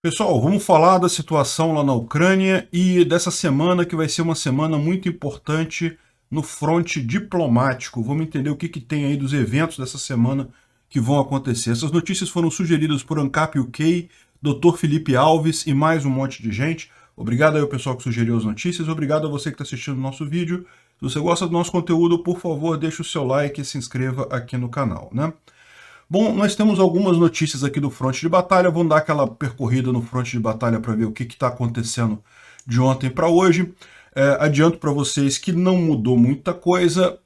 Pessoal, vamos falar da situação lá na Ucrânia e dessa semana que vai ser uma semana muito importante no fronte diplomático. Vamos entender o que tem aí dos eventos dessa semana que vão acontecer. Essas notícias foram sugeridas por ANCAP UK, Dr. Felipe Alves e mais um monte de gente. Obrigado aí ao pessoal que sugeriu as notícias, obrigado a você que está assistindo o nosso vídeo. Se você gosta do nosso conteúdo, por favor, deixe o seu like e se inscreva aqui no canal, né? Bom, nós temos algumas notícias aqui do fronte de batalha, vamos dar aquela percorrida no fronte de batalha para ver o que está acontecendo de ontem para hoje. Adianto para vocês que não mudou muita coisa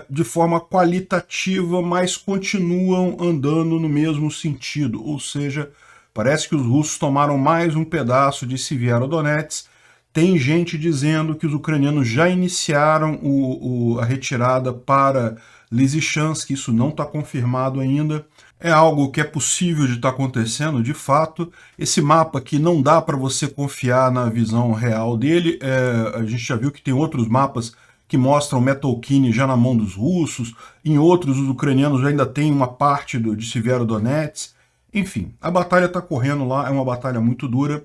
de forma qualitativa, mas continuam andando no mesmo sentido, ou seja, parece que os russos tomaram mais um pedaço de Severodonetsk. Tem gente dizendo que os ucranianos já iniciaram a retirada para Lysychansk, isso não está confirmado ainda. É algo que é possível de estar acontecendo, de fato. Esse mapa aqui não dá para você confiar na visão real dele. A gente já viu que tem outros mapas que mostram Metalkine já na mão dos russos. Em outros, os ucranianos ainda têm uma parte de Severodonetsk. Enfim, a batalha está correndo lá, é uma batalha muito dura.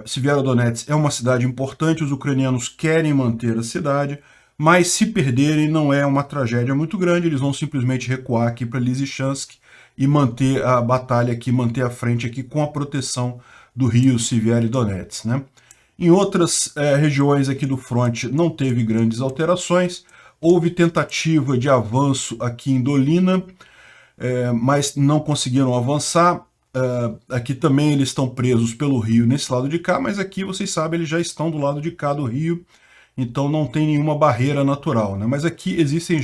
Severodonetsk é uma cidade importante, os ucranianos querem manter a cidade, mas se perderem não é uma tragédia muito grande, eles vão simplesmente recuar aqui para Lysychansk e manter a batalha aqui, manter a frente aqui com a proteção do rio Severodonetsk, né? Em outras regiões aqui do fronte não teve grandes alterações, houve tentativa de avanço aqui em Dolina, mas não conseguiram avançar. Aqui também eles estão presos pelo rio nesse lado de cá, mas aqui vocês sabem, eles já estão do lado de cá do rio, então não tem nenhuma barreira natural, né? Mas aqui existem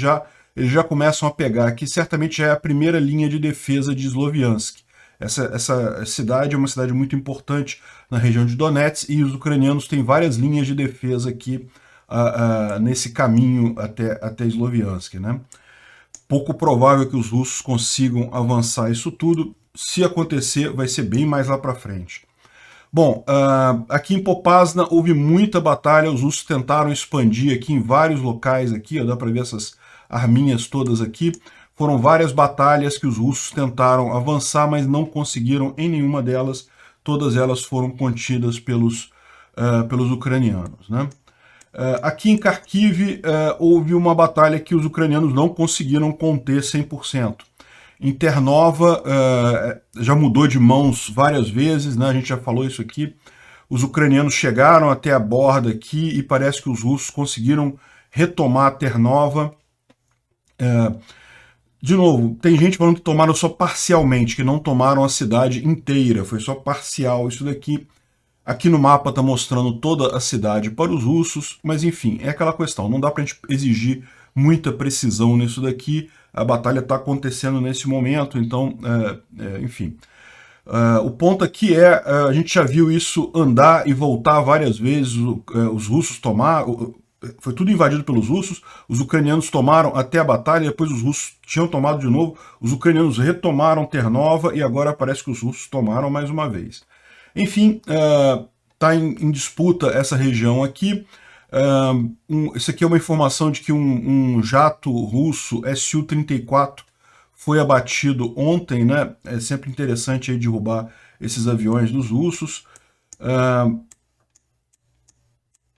eles já começam a pegar, aqui certamente já é a primeira linha de defesa de Sloviansk. Essa cidade é uma cidade muito importante na região de Donetsk e os ucranianos têm várias linhas de defesa aqui nesse caminho até Sloviansk, né? Pouco provável que os russos consigam avançar isso tudo. Se acontecer, vai ser bem mais lá para frente. Bom, aqui em Popasna houve muita batalha, os russos tentaram expandir aqui em vários locais, aqui, ó, dá para ver essas arminhas todas aqui. Foram várias batalhas que os russos tentaram avançar, mas não conseguiram em nenhuma delas. Todas elas foram contidas pelos ucranianos, né? Aqui em Kharkiv houve uma batalha que os ucranianos não conseguiram conter 100%. Em Ternova já mudou de mãos várias vezes, né? A gente já falou isso aqui. Os ucranianos chegaram até a borda aqui e parece que os russos conseguiram retomar Ternova. De novo, tem gente falando que tomaram só parcialmente, que não tomaram a cidade inteira, foi só parcial isso daqui. Aqui no mapa está mostrando toda a cidade para os russos, mas enfim, é aquela questão, não dá para a gente exigir muita precisão nisso daqui, a batalha está acontecendo nesse momento, então, enfim. O ponto aqui a gente já viu isso andar e voltar várias vezes, os russos tomaram, foi tudo invadido pelos russos, os ucranianos tomaram até a batalha, depois os russos tinham tomado de novo, os ucranianos retomaram Ternova e agora parece que os russos tomaram mais uma vez. Enfim, está em disputa essa região aqui. Isso aqui é uma informação de que um jato russo Su-34 foi abatido ontem, né? É sempre interessante aí derrubar esses aviões dos russos.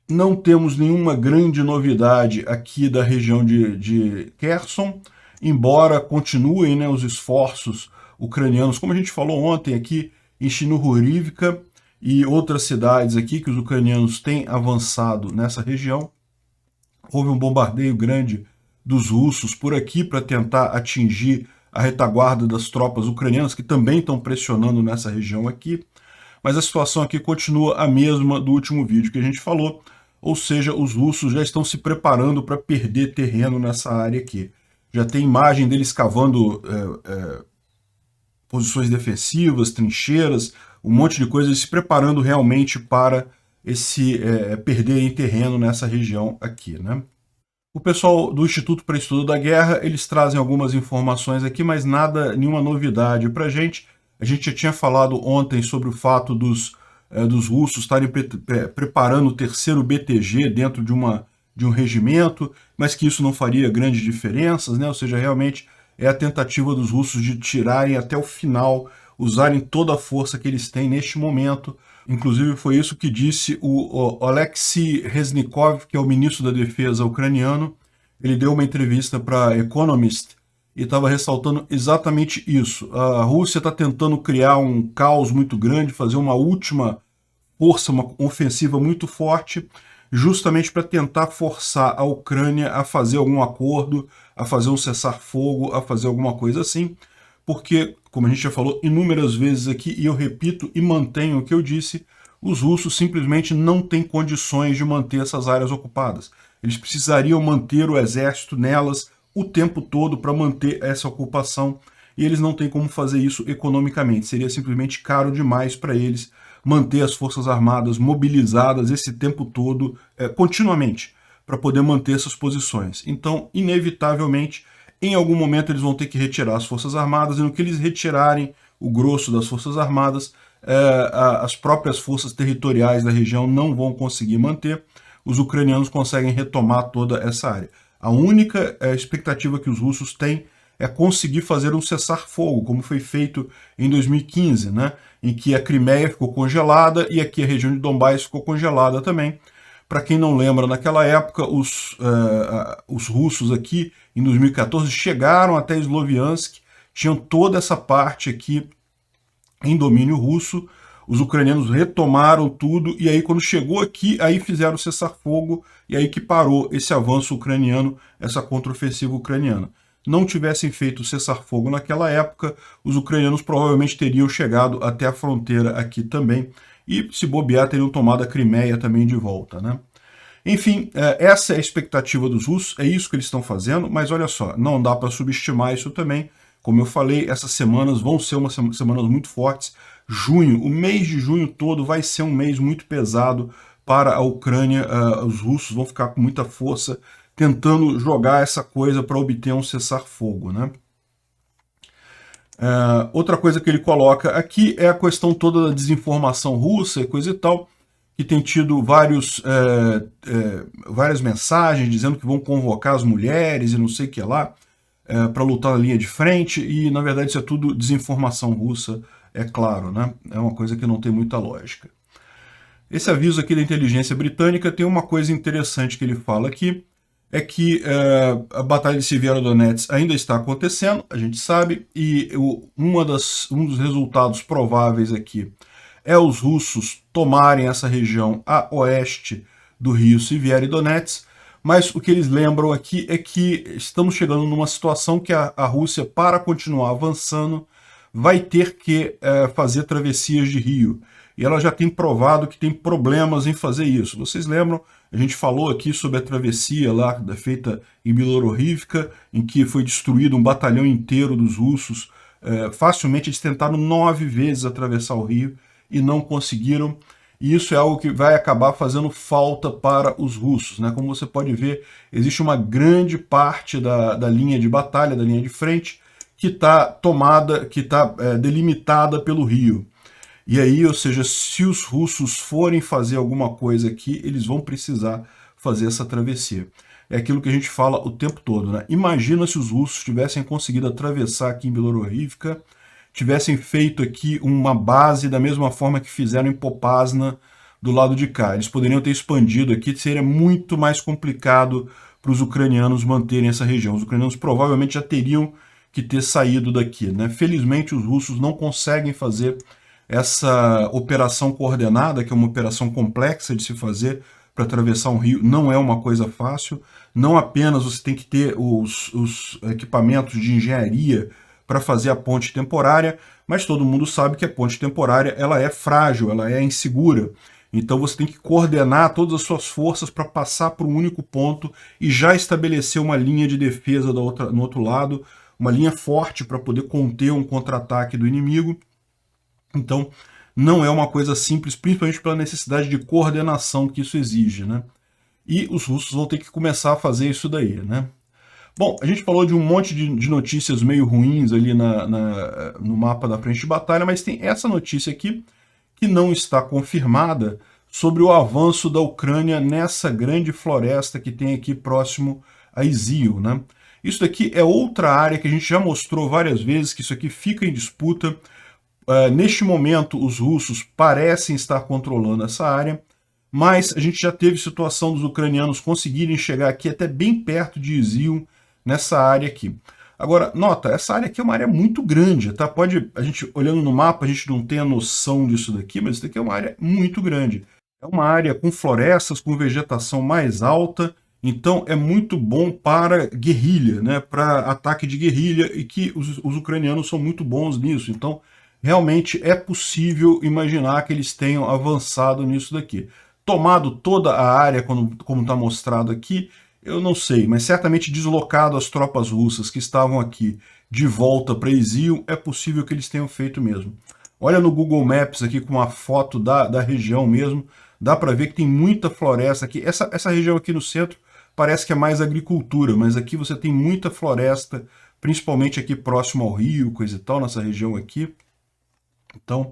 Não temos nenhuma grande novidade aqui da região de Kherson, embora continuem, né, os esforços ucranianos, como a gente falou ontem aqui, em Chinohorivka e outras cidades aqui que os ucranianos têm avançado nessa região. Houve um bombardeio grande dos russos por aqui para tentar atingir a retaguarda das tropas ucranianas, que também estão pressionando nessa região aqui. Mas a situação aqui continua a mesma do último vídeo que a gente falou, ou seja, os russos já estão se preparando para perder terreno nessa área aqui. Já tem imagem deles cavando posições defensivas, trincheiras, um monte de coisas, se preparando realmente para perderem terreno nessa região aqui, né? O pessoal do Instituto para Estudo da Guerra, eles trazem algumas informações aqui, mas nenhuma novidade para a gente. A gente já tinha falado ontem sobre o fato dos russos estarem preparando o terceiro BTG dentro de um regimento, mas que isso não faria grandes diferenças, né? Ou seja, realmente é a tentativa dos russos de tirarem até o final usarem toda a força que eles têm neste momento. Inclusive foi isso que disse o Alexei Reznikov, que é o ministro da Defesa ucraniano. Ele deu uma entrevista para Economist e estava ressaltando exatamente isso. A Rússia está tentando criar um caos muito grande, fazer uma última força, uma ofensiva muito forte, justamente para tentar forçar a Ucrânia a fazer algum acordo, a fazer um cessar-fogo, a fazer alguma coisa assim, porque, como a gente já falou inúmeras vezes aqui, e eu repito e mantenho o que eu disse, os russos simplesmente não têm condições de manter essas áreas ocupadas. Eles precisariam manter o exército nelas o tempo todo para manter essa ocupação, e eles não têm como fazer isso economicamente. Seria simplesmente caro demais para eles manter as forças armadas mobilizadas esse tempo todo, continuamente, para poder manter essas posições. Então, inevitavelmente, em algum momento eles vão ter que retirar as forças armadas, e no que eles retirarem o grosso das forças armadas, as próprias forças territoriais da região não vão conseguir manter, os ucranianos conseguem retomar toda essa área. A única expectativa que os russos têm é conseguir fazer um cessar-fogo, como foi feito em 2015, né, em que a Crimeia ficou congelada e aqui a região de Donbás ficou congelada também. Para quem não lembra, naquela época, os russos aqui, em 2014, chegaram até Sloviansk, tinham toda essa parte aqui em domínio russo, os ucranianos retomaram tudo, e aí quando chegou aqui, aí fizeram o cessar-fogo, e aí que parou esse avanço ucraniano, essa contraofensiva ucraniana. Não tivessem feito o cessar-fogo naquela época, os ucranianos provavelmente teriam chegado até a fronteira aqui também, e se bobear teriam tomado a Crimeia também de volta, né? Enfim, essa é a expectativa dos russos, é isso que eles estão fazendo, mas olha só, não dá para subestimar isso também. Como eu falei, essas semanas vão ser umas semanas muito fortes. Junho, o mês de junho todo vai ser um mês muito pesado para a Ucrânia. Os russos vão ficar com muita força tentando jogar essa coisa para obter um cessar-fogo, né? Outra coisa que ele coloca aqui é a questão toda da desinformação russa e coisa e tal, que tem tido várias mensagens dizendo que vão convocar as mulheres e não sei o que lá, para lutar na linha de frente, e na verdade isso é tudo desinformação russa, é claro, né? É uma coisa que não tem muita lógica. Esse aviso aqui da inteligência britânica tem uma coisa interessante que ele fala aqui, é que a Batalha de Severodonetsk ainda está acontecendo, a gente sabe, e um dos resultados prováveis aqui é os russos tomarem essa região a oeste do rio Severodonetsk, mas o que eles lembram aqui é que estamos chegando numa situação que a Rússia, para continuar avançando, vai ter que fazer travessias de rio. E ela já tem provado que tem problemas em fazer isso. Vocês lembram? A gente falou aqui sobre a travessia lá feita em Bilororivka, em que foi destruído um batalhão inteiro dos russos. Facilmente eles tentaram 9 vezes atravessar o rio e não conseguiram. E isso é algo que vai acabar fazendo falta para os russos, né? Como você pode ver, existe uma grande parte da linha de batalha, da linha de frente, que está tomada, que está delimitada pelo rio. E aí, ou seja, se os russos forem fazer alguma coisa aqui, eles vão precisar fazer essa travessia. É aquilo que a gente fala o tempo todo, né? Imagina se os russos tivessem conseguido atravessar aqui em Bilororivka, tivessem feito aqui uma base da mesma forma que fizeram em Popasna, do lado de cá. Eles poderiam ter expandido aqui, seria muito mais complicado para os ucranianos manterem essa região. Os ucranianos provavelmente já teriam que ter saído daqui, né? Felizmente os russos não conseguem fazer essa operação coordenada, que é uma operação complexa de se fazer para atravessar um rio, não é uma coisa fácil. Não apenas você tem que ter os equipamentos de engenharia para fazer a ponte temporária, mas todo mundo sabe que a ponte temporária ela é frágil, ela é insegura. Então você tem que coordenar todas as suas forças para passar por um único ponto e já estabelecer uma linha de defesa no outro lado, uma linha forte para poder conter um contra-ataque do inimigo. Então não é uma coisa simples, principalmente pela necessidade de coordenação que isso exige, né? E os russos vão ter que começar a fazer isso daí, né? Bom, a gente falou de um monte de notícias meio ruins ali no mapa da frente de batalha, mas tem essa notícia aqui que não está confirmada sobre o avanço da Ucrânia nessa grande floresta que tem aqui próximo a Izio, né? Isso daqui é outra área que a gente já mostrou várias vezes, que isso aqui fica em disputa. Neste momento, os russos parecem estar controlando essa área, mas a gente já teve situação dos ucranianos conseguirem chegar aqui até bem perto de Izium, nessa área aqui. Agora, nota, essa área aqui é uma área muito grande, tá? A gente, olhando no mapa, a gente não tem a noção disso daqui, mas isso daqui é uma área muito grande. É uma área com florestas, com vegetação mais alta, então é muito bom para guerrilha, né? Para ataque de guerrilha, e que os ucranianos são muito bons nisso. Então, realmente é possível imaginar que eles tenham avançado nisso daqui. Tomado toda a área, como está mostrado aqui, eu não sei, mas certamente deslocado as tropas russas que estavam aqui de volta para Izium, é possível que eles tenham feito mesmo. Olha no Google Maps aqui com uma foto da região mesmo, dá para ver que tem muita floresta aqui. Essa região aqui no centro parece que é mais agricultura, mas aqui você tem muita floresta, principalmente aqui próximo ao rio, coisa e tal, nessa região aqui. Então,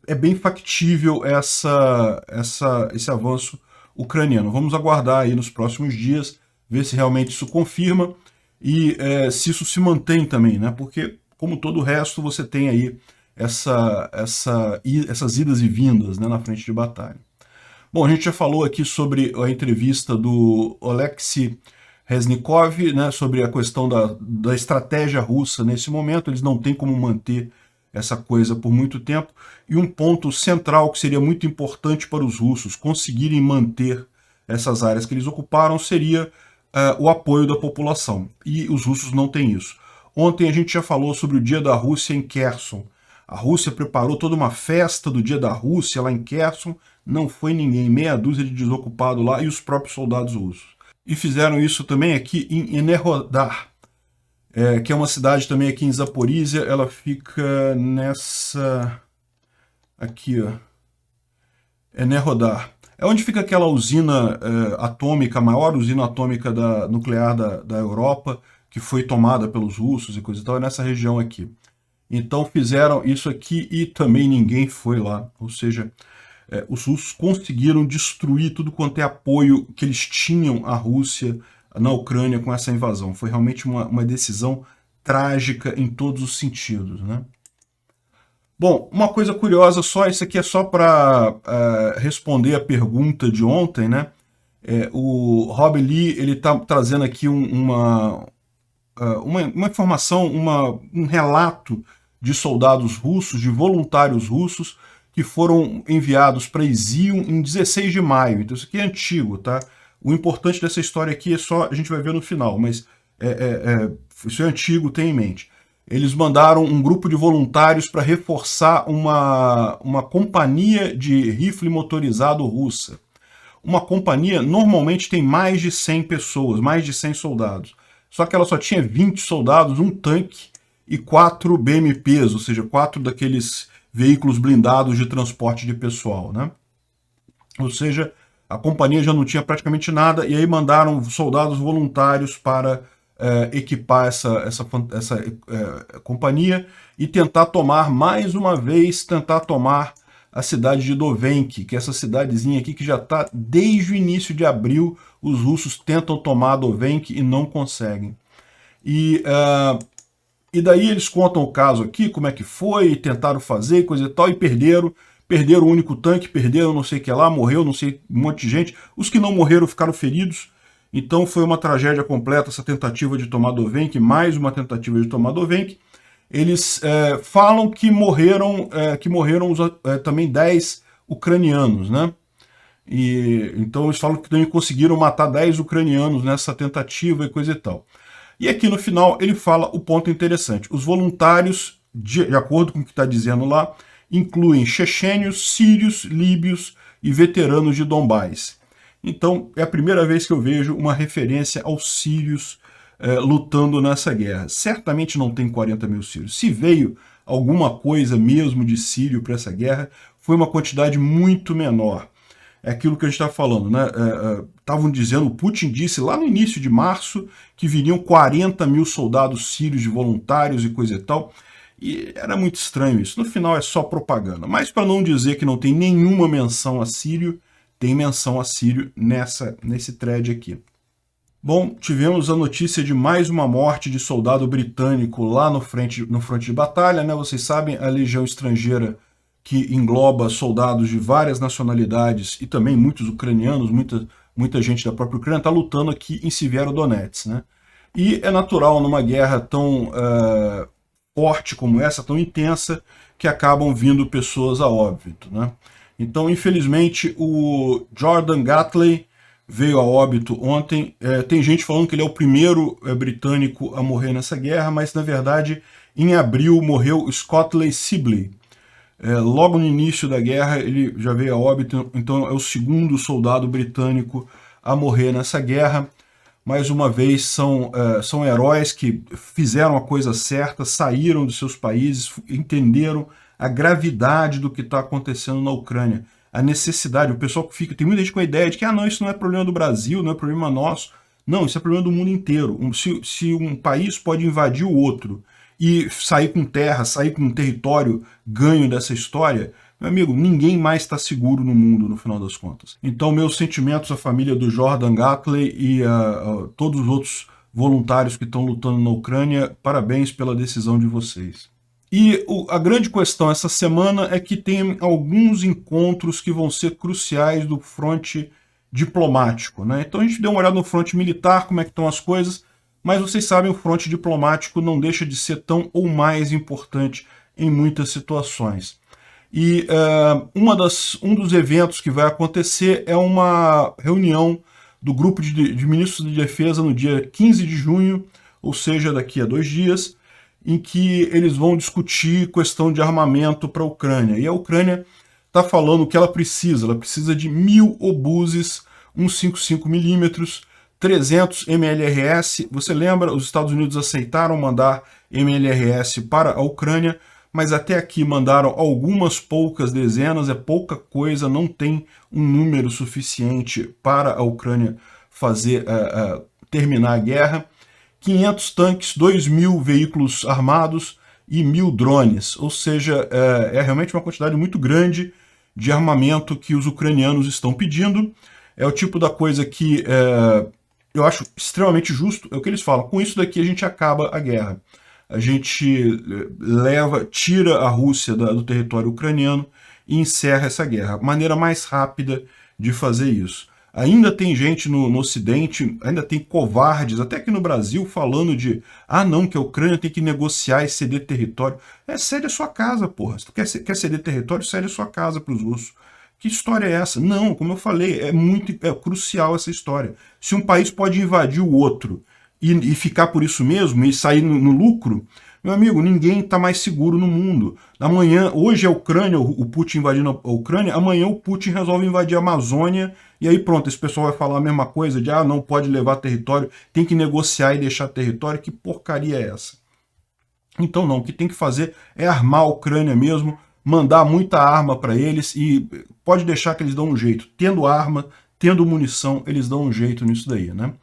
é bem factível esse avanço ucraniano. Vamos aguardar aí nos próximos dias, ver se realmente isso confirma e se isso se mantém também, né? Porque, como todo o resto, você tem aí essas idas e vindas, né, na frente de batalha. Bom, a gente já falou aqui sobre a entrevista do Oleksiy Reznikov, né, sobre a questão da estratégia russa nesse momento. Eles não têm como manter essa coisa por muito tempo, e um ponto central que seria muito importante para os russos conseguirem manter essas áreas que eles ocuparam seria o apoio da população, e os russos não têm isso. Ontem a gente já falou sobre o Dia da Rússia em Kherson. A Rússia preparou toda uma festa do Dia da Rússia lá em Kherson, não foi ninguém, meia dúzia de desocupados lá e os próprios soldados russos. E fizeram isso também aqui em Enerhodar, que é uma cidade também aqui em Zaporizhia. Ela fica nessa... aqui, ó. Enerhodar. É onde fica aquela usina atômica, a maior usina atômica nuclear da Europa, que foi tomada pelos russos e coisa e tal, é nessa região aqui. Então fizeram isso aqui e também ninguém foi lá. Ou seja, os russos conseguiram destruir tudo quanto é apoio que eles tinham à Rússia na Ucrânia com essa invasão. Foi realmente uma decisão trágica em todos os sentidos, né? Bom, uma coisa curiosa só, isso aqui é só para responder a pergunta de ontem, né? O Rob Lee, ele está trazendo aqui uma informação, um relato de soldados russos, de voluntários russos, que foram enviados para Izium em 16 de maio. Então isso aqui é antigo, tá? O importante dessa história aqui é só, a gente vai ver no final, mas isso é antigo, tenha em mente. Eles mandaram um grupo de voluntários para reforçar uma companhia de rifle motorizado russa. Uma companhia normalmente tem mais de 100 pessoas, mais de 100 soldados. Só que ela só tinha 20 soldados, um tanque e 4 BMPs, ou seja, 4 daqueles veículos blindados de transporte de pessoal, né? Ou seja, a companhia já não tinha praticamente nada, e aí mandaram soldados voluntários para equipar essa companhia e tentar tomar, mais uma vez, a cidade de Dovenki, que é essa cidadezinha aqui que já está desde o início de abril. Os russos tentam tomar Dovenki e não conseguem. E daí eles contam o caso aqui, como é que foi, tentaram fazer, coisa e tal, e perderam o único tanque, perderam não sei o que lá, morreu não sei, um monte de gente. Os que não morreram ficaram feridos. Então foi uma tragédia completa essa tentativa de tomar Dovenki, mais uma tentativa de tomar Dovenki. Eles falam que morreram também 10 ucranianos, né? Então eles falam que também conseguiram matar 10 ucranianos nessa tentativa e coisa e tal. E aqui no final ele fala o ponto interessante. Os voluntários, de acordo com o que está dizendo lá, incluem chechênios, sírios, líbios e veteranos de Donbás. Então é a primeira vez que eu vejo uma referência aos sírios lutando nessa guerra. Certamente não tem 40 mil sírios. Se veio alguma coisa mesmo de sírio para essa guerra, foi uma quantidade muito menor. É aquilo que a gente está falando, né? Estavam dizendo, o Putin disse lá no início de março que viriam 40 mil soldados sírios de voluntários e coisa e tal. E era muito estranho isso. No final é só propaganda. Mas para não dizer que não tem nenhuma menção a sírio, tem menção a sírio nesse thread aqui. Bom, tivemos a notícia de mais uma morte de soldado britânico lá no fronte de batalha, né? Vocês sabem, a Legião Estrangeira, que engloba soldados de várias nacionalidades e também muitos ucranianos, muita gente da própria Ucrânia, está lutando aqui em Severodonetsk, né? E é natural numa guerra tão forte como essa, tão intensa, que acabam vindo pessoas a óbito, né? Então, infelizmente, o Jordan Gattley veio a óbito ontem. Tem gente falando que ele é o primeiro britânico a morrer nessa guerra, mas na verdade, em abril morreu Scott Sibley. Logo no início da guerra ele já veio a óbito, então é o segundo soldado britânico a morrer nessa guerra. Mais uma vez, são heróis que fizeram a coisa certa, saíram dos seus países, entenderam a gravidade do que está acontecendo na Ucrânia, a necessidade. O pessoal que fica, tem muita gente com a ideia de que não, isso não é problema do Brasil, não é problema nosso. Não, isso é problema do mundo inteiro. Se um país pode invadir o outro e sair com terra, sair com um território ganho dessa história, meu amigo, ninguém mais está seguro no mundo, no final das contas. Então, meus sentimentos à família do Jordan Gattley e a todos os outros voluntários que estão lutando na Ucrânia, parabéns pela decisão de vocês. E a grande questão essa semana é que tem alguns encontros que vão ser cruciais do fronte diplomático, né? Então a gente deu uma olhada no fronte militar, como é que estão as coisas, mas vocês sabem, o fronte diplomático não deixa de ser tão ou mais importante em muitas situações. E um dos eventos que vai acontecer é uma reunião do grupo de ministros de defesa no dia 15 de junho, ou seja, daqui a 2 dias, em que eles vão discutir questão de armamento para a Ucrânia. E a Ucrânia está falando que ela precisa de 1.000 obuses 155mm, 300 MLRS. Você lembra, os Estados Unidos aceitaram mandar MLRS para a Ucrânia, mas até aqui mandaram algumas poucas dezenas, é pouca coisa, não tem um número suficiente para a Ucrânia fazer terminar a guerra. 500 tanques, 2.000 veículos armados e 1.000 drones, ou seja, é realmente uma quantidade muito grande de armamento que os ucranianos estão pedindo. É o tipo da coisa que eu acho extremamente justo, é o que eles falam, com isso daqui a gente acaba a guerra. A gente tira a Rússia do território ucraniano e encerra essa guerra. A maneira mais rápida de fazer isso. Ainda tem gente no Ocidente, ainda tem covardes, até aqui no Brasil, falando de não, que a Ucrânia tem que negociar e ceder território. Cede a sua casa, porra. Se tu quer ceder território, cede a sua casa para os russos. Que história é essa? Não, como eu falei, é crucial essa história. Se um país pode invadir o outro e ficar por isso mesmo, e sair no lucro, meu amigo, ninguém está mais seguro no mundo. Hoje é a Ucrânia, o Putin invadindo a Ucrânia, amanhã o Putin resolve invadir a Amazônia, e aí pronto, esse pessoal vai falar a mesma coisa, de não pode levar território, tem que negociar e deixar território, que porcaria é essa? Então não, o que tem que fazer é armar a Ucrânia mesmo, mandar muita arma para eles, e pode deixar que eles dão um jeito. Tendo arma, tendo munição, eles dão um jeito nisso daí, né?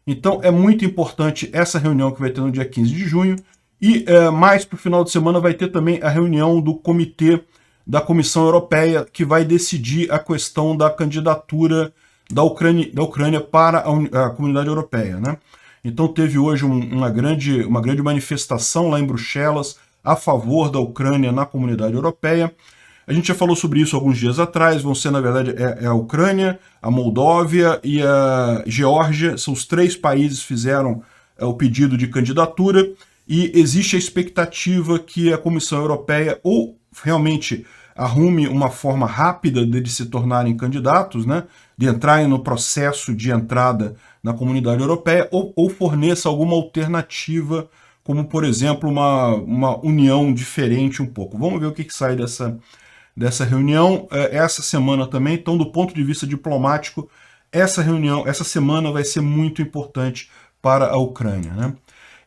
Então é muito importante essa reunião que vai ter no dia 15 de junho, e mais para o final de semana vai ter também a reunião do comitê da Comissão Europeia, que vai decidir a questão da candidatura da Ucrânia para a Comunidade Europeia, né? Então teve hoje uma grande manifestação lá em Bruxelas a favor da Ucrânia na Comunidade Europeia. A gente já falou sobre isso alguns dias atrás, vão ser, na verdade, a Ucrânia, a Moldóvia e a Geórgia, são os 3 países que fizeram o pedido de candidatura, e existe a expectativa que a Comissão Europeia ou realmente arrume uma forma rápida deles se tornarem candidatos, né, de entrarem no processo de entrada na Comunidade Europeia, ou forneça alguma alternativa, como, por exemplo, uma união diferente um pouco. Vamos ver o que sai dessa reunião essa semana também. Então, do ponto de vista diplomático, essa semana vai ser muito importante para a Ucrânia, né?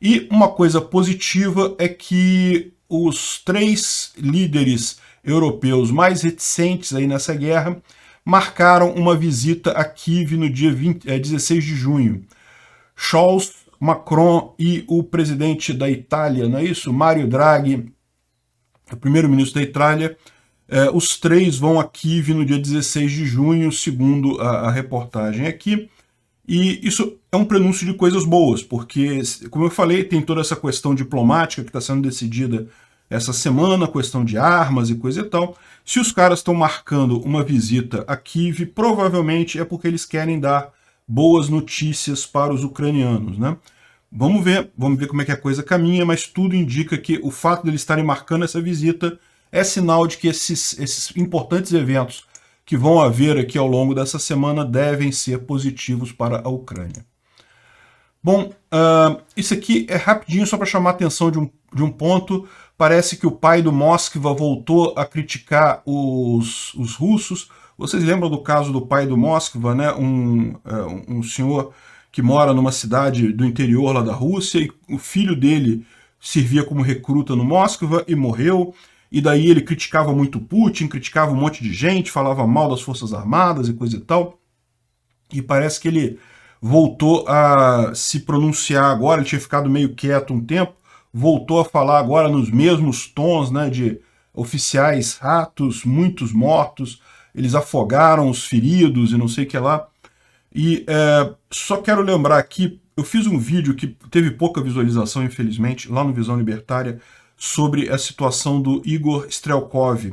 E uma coisa positiva é que os 3 líderes europeus mais reticentes aí nessa guerra marcaram uma visita a Kiev no dia 16 de junho. Scholz, Macron e o presidente da Itália, não é isso? Mario Draghi, o primeiro-ministro da Itália, os 3 vão a Kiev no dia 16 de junho, segundo a reportagem aqui. E isso é um prenúncio de coisas boas, porque, como eu falei, tem toda essa questão diplomática que está sendo decidida essa semana, questão de armas e coisa e tal. Se os caras estão marcando uma visita a Kiev, provavelmente é porque eles querem dar boas notícias para os ucranianos, né? Vamos ver como é que a coisa caminha, mas tudo indica que o fato de eles estarem marcando essa visita é sinal de que esses importantes eventos que vão haver aqui ao longo dessa semana devem ser positivos para a Ucrânia. Bom, isso aqui é rapidinho só para chamar a atenção de um ponto. Parece que o pai do Moskva voltou a criticar os russos. Vocês lembram do caso do pai do Moskva, né? Um senhor que mora numa cidade do interior lá da Rússia, e o filho dele servia como recruta no Moskva e morreu. E daí ele criticava muito Putin, criticava um monte de gente, falava mal das Forças Armadas e coisa e tal. E parece que ele voltou a se pronunciar agora, ele tinha ficado meio quieto um tempo, voltou a falar agora nos mesmos tons, né, de oficiais ratos, muitos mortos, eles afogaram os feridos e não sei o que lá. E só quero lembrar aqui, eu fiz um vídeo que teve pouca visualização, infelizmente, lá no Visão Libertária, sobre a situação do Igor Strelkov,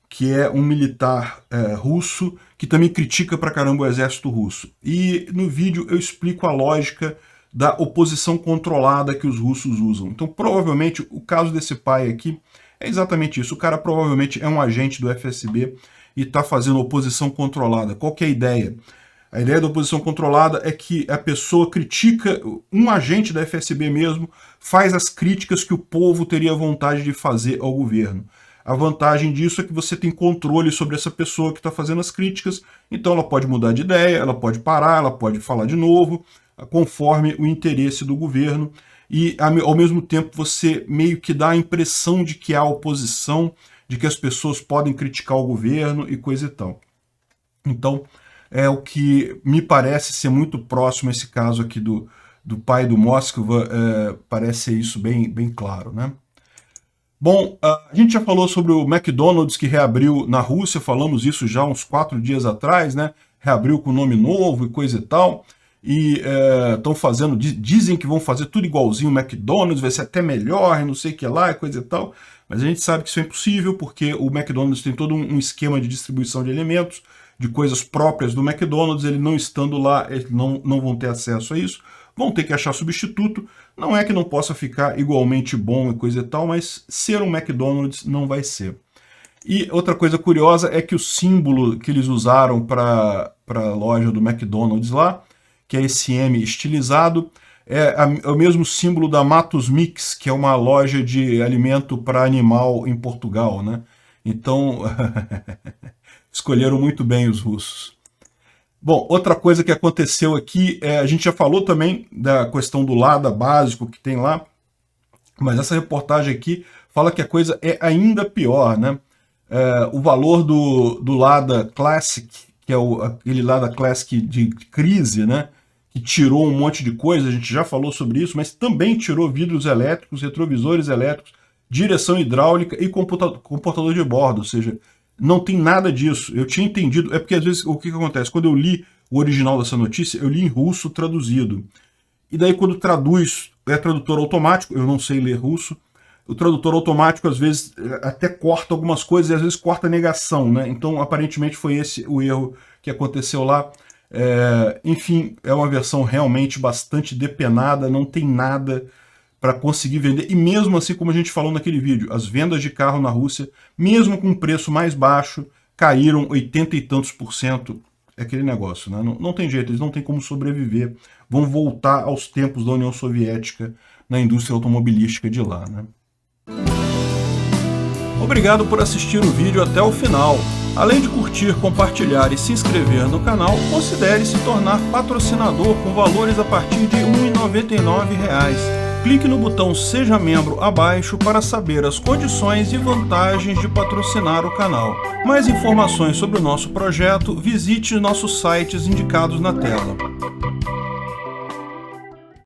que é um militar russo que também critica pra caramba o exército russo. E no vídeo eu explico a lógica da oposição controlada que os russos usam. Então, provavelmente, o caso desse pai aqui é exatamente isso. O cara provavelmente é um agente do FSB e está fazendo oposição controlada. Qual que é a ideia? A ideia da oposição controlada é que a pessoa critica, um agente da FSB mesmo, faz as críticas que o povo teria vontade de fazer ao governo. A vantagem disso é que você tem controle sobre essa pessoa que está fazendo as críticas, então ela pode mudar de ideia, ela pode parar, ela pode falar de novo, conforme o interesse do governo, e ao mesmo tempo você meio que dá a impressão de que há oposição, de que as pessoas podem criticar o governo e coisa e tal. Então, é o que me parece ser muito próximo a esse caso aqui do pai do Moskva, parece ser isso bem claro, né? Bom, a gente já falou sobre o McDonald's que reabriu na Rússia, falamos isso já uns 4 dias atrás, né? Reabriu com nome novo e coisa e tal, e estão fazendo, dizem que vão fazer tudo igualzinho o McDonald's, vai ser até melhor, não sei o que lá, e coisa e tal, mas a gente sabe que isso é impossível, porque o McDonald's tem todo um esquema de distribuição de alimentos, de coisas próprias do McDonald's, ele não estando lá, eles não vão ter acesso a isso, vão ter que achar substituto. Não é que não possa ficar igualmente bom e coisa e tal, mas ser um McDonald's não vai ser. E outra coisa curiosa é que o símbolo que eles usaram para a loja do McDonald's lá, que é esse M estilizado, é o mesmo símbolo da Matos Mix, que é uma loja de alimento para animal em Portugal, né? Então, escolheram muito bem os russos. Bom, outra coisa que aconteceu aqui, a gente já falou também da questão do LADA básico que tem lá, mas essa reportagem aqui fala que a coisa é ainda pior, né? O valor do LADA Classic, que é aquele LADA Classic de crise, né? Que tirou um monte de coisa, a gente já falou sobre isso, mas também tirou vidros elétricos, retrovisores elétricos, direção hidráulica e computador de bordo, ou seja, não tem nada disso. Eu tinha entendido, é porque às vezes o que acontece? Quando eu li o original dessa notícia, eu li em russo traduzido. E daí quando traduz, é tradutor automático, eu não sei ler russo, o tradutor automático às vezes até corta algumas coisas e às vezes corta a negação, né? Então aparentemente foi esse o erro que aconteceu lá. Enfim, é uma versão realmente bastante depenada, não tem nada para conseguir vender, e mesmo assim, como a gente falou naquele vídeo, as vendas de carro na Rússia, mesmo com um preço mais baixo, caíram 80 e tantos %, é aquele negócio, né? Não tem jeito, eles não têm como sobreviver, vão voltar aos tempos da União Soviética na indústria automobilística de lá, né? Obrigado por assistir o vídeo até o final. Além de curtir, compartilhar e se inscrever no canal, considere se tornar patrocinador com valores a partir de R$ 1,99. Clique no botão Seja Membro abaixo para saber as condições e vantagens de patrocinar o canal. Mais informações sobre o nosso projeto, visite nossos sites indicados na tela.